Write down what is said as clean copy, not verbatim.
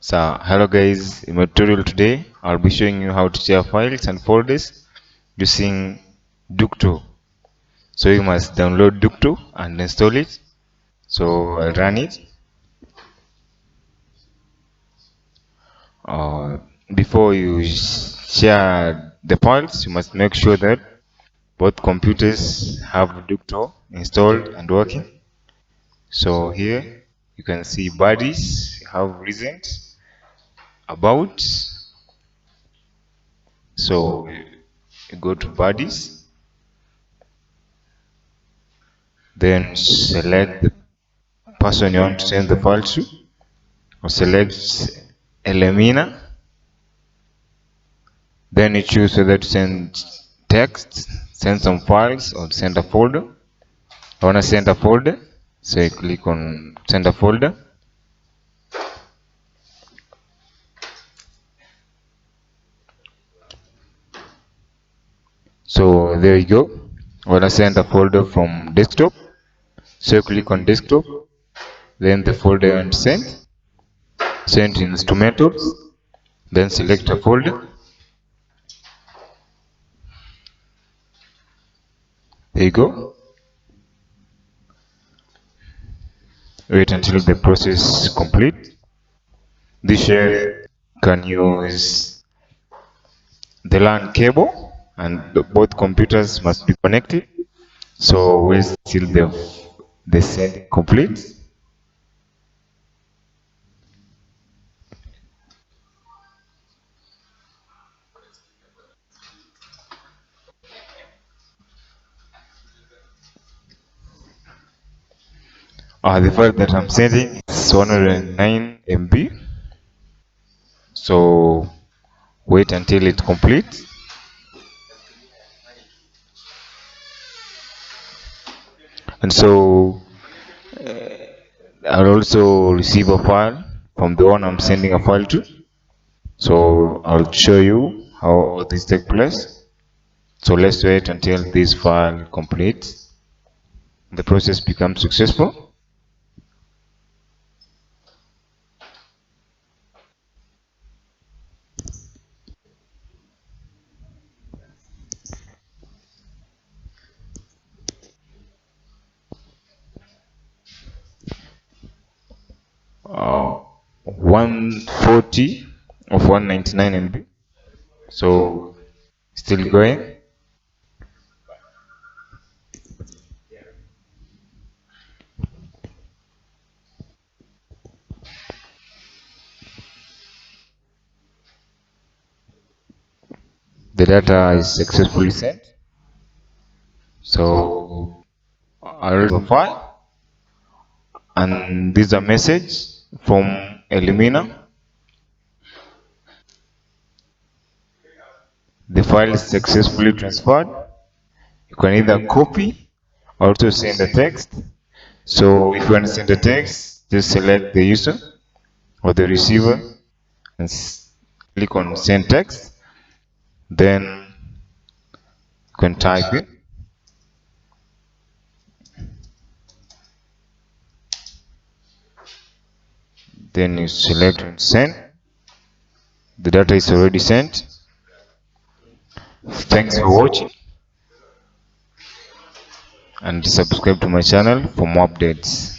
So hello guys, in my tutorial today I'll be showing you how to share files and folders using Ducto. So you must download Ducto and install it. So I'll run it. Before you share the files, you must make sure that both computers have Ducto installed and working. So here you can see bodies, you have recent, about. So you go to bodies, then select the person you want to send the file to, or select Elimina. Then you choose whether to send text, send some files, or send a folder. I want to send a folder, so you click on send a folder. So there you go. I want to send a folder from desktop, so you click on desktop. Then the folder you want to send instrumentals, then select a folder. There you go. Wait until the process complete. This shell can use the LAN cable, and both computers must be connected. So wait till the sending complete. The file that I'm sending is 109 MB. So wait until it completes. And so I'll also receive a file from the one I'm sending a file to. So I'll show you how all this takes place. So let's wait until this file completes. The process becomes successful. uh, 140 of 199 MB. So still going. The data is successfully sent. So I will the file, and this is a message from Elimina. The file is successfully transferred. You can either copy or also send a text. So if you want to send a text, just select the user or the receiver and click on send text. Then you can type it. Then you select and send. The data is already sent. Thanks for watching, and subscribe to my channel for more updates.